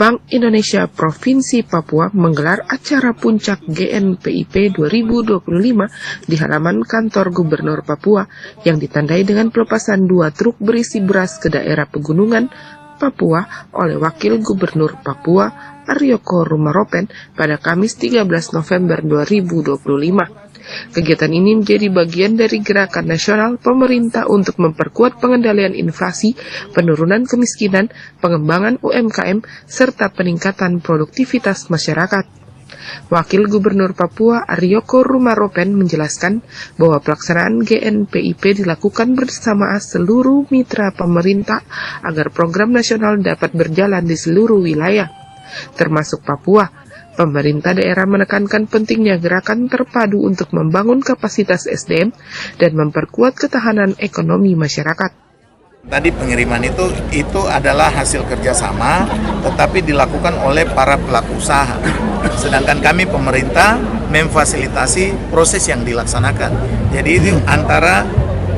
Bank Indonesia Provinsi Papua menggelar acara puncak GNPIP 2025 di halaman kantor Gubernur Papua yang ditandai dengan pelepasan 2 truk berisi beras ke daerah pegunungan Papua oleh Wakil Gubernur Papua Aryoko Rumaropen pada Kamis 13 November 2025. Kegiatan ini menjadi bagian dari gerakan nasional pemerintah untuk memperkuat pengendalian inflasi, penurunan kemiskinan, pengembangan UMKM, serta peningkatan produktivitas masyarakat. Wakil Gubernur Papua Aryoko Rumaropen menjelaskan bahwa pelaksanaan GNPIP dilakukan bersama seluruh mitra pemerintah agar program nasional dapat berjalan di seluruh wilayah, termasuk Papua. Pemerintah daerah menekankan pentingnya gerakan terpadu untuk membangun kapasitas SDM dan memperkuat ketahanan ekonomi masyarakat. Tadi pengiriman itu adalah hasil kerjasama, tetapi dilakukan oleh para pelaku usaha. Sedangkan kami pemerintah memfasilitasi proses yang dilaksanakan. Jadi itu antara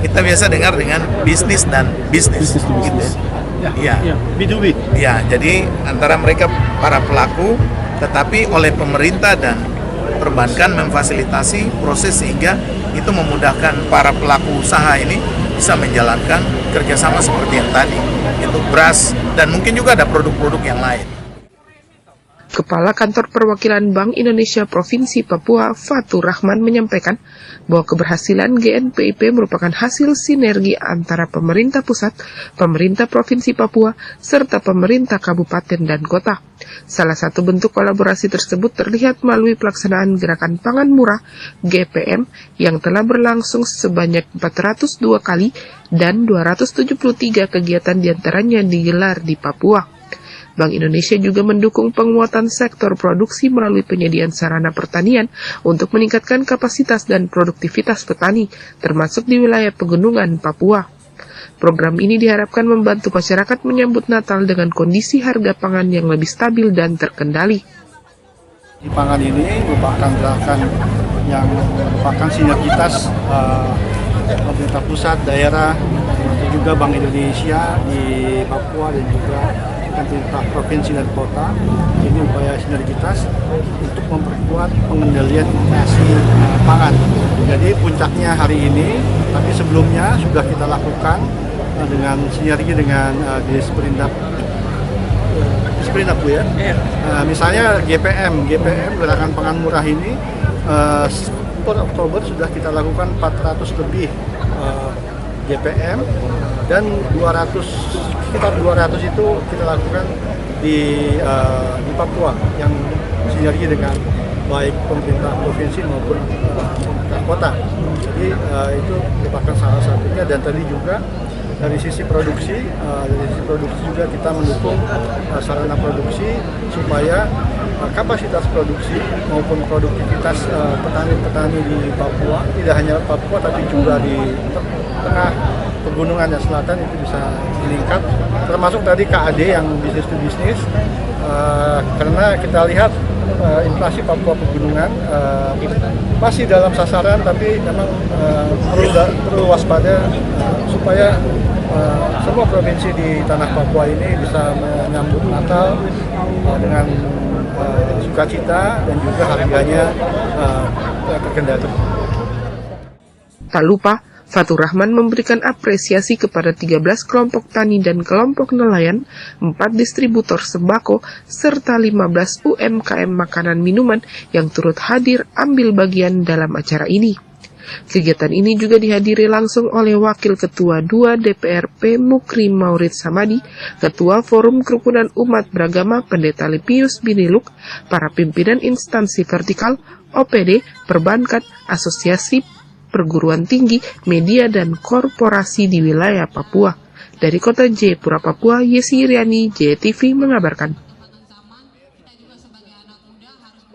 kita biasa dengar dengan bisnis dan bisnis. Gitu. Ya, B2B. Ya, jadi antara mereka para pelaku, tetapi oleh pemerintah dan perbankan memfasilitasi proses sehingga itu memudahkan para pelaku usaha ini bisa menjalankan kerjasama seperti yang tadi, itu beras dan mungkin juga ada produk-produk yang lain. Kepala Kantor Perwakilan Bank Indonesia Provinsi Papua, Fatur Rahman, menyampaikan bahwa keberhasilan GNPIP merupakan hasil sinergi antara pemerintah pusat, pemerintah Provinsi Papua, serta pemerintah kabupaten dan kota. Salah satu bentuk kolaborasi tersebut terlihat melalui pelaksanaan Gerakan Pangan Murah (GPM) yang telah berlangsung sebanyak 402 kali dan 273 kegiatan diantaranya digelar di Papua. Bank Indonesia juga mendukung penguatan sektor produksi melalui penyediaan sarana pertanian untuk meningkatkan kapasitas dan produktivitas petani, termasuk di wilayah pegunungan Papua. Program ini diharapkan membantu masyarakat menyambut Natal dengan kondisi harga pangan yang lebih stabil dan terkendali. Di pangan ini merupakan gerakan yang merupakan sinergitas pemerintah pusat, daerah, termasuk juga Bank Indonesia di Papua dan juga pemerintah provinsi dan kota. Ini upaya sinergitas untuk memperkuat pengendalian inflasi pangan. Jadi puncaknya hari ini, tapi sebelumnya sudah kita lakukan dengan sinergi dengan Disperindak Bu ya. Misalnya GPM Gerakan Pangan Murah ini per Oktober sudah kita lakukan 400 lebih GPM dan sekitar 200 itu kita lakukan di Papua yang sinergi dengan baik pemerintah provinsi maupun pemerintah kota. Jadi itu merupakan salah satunya, dan tadi juga dari sisi produksi juga kita mendukung sarana produksi supaya kapasitas produksi maupun produktivitas petani-petani di Papua, tidak hanya Papua tapi juga di tengah pegunungan dan selatan itu bisa meningkat, termasuk tadi KAD yang bisnis to bisnis, karena kita lihat inflasi Papua pegunungan masih dalam sasaran, tapi memang perlu waspada supaya semua provinsi di tanah Papua ini bisa menyambut Natal dengan sukacita dan juga harganya terkendali. Tak lupa, Fatur Rahman memberikan apresiasi kepada 13 kelompok tani dan kelompok nelayan, 4 distributor sembako, serta 15 UMKM makanan minuman yang turut hadir ambil bagian dalam acara ini. Kegiatan ini juga dihadiri langsung oleh Wakil Ketua 2 DPRP Mukri Maurid Samadi, Ketua Forum Kerukunan Umat Beragama Pendeta Lipius Biniluk, para pimpinan instansi vertikal, OPD, perbankan, asosiasi perguruan tinggi, media, dan korporasi di wilayah Papua. Dari Kota Jayapura, Papua, Yesi Iriani, JTV mengabarkan.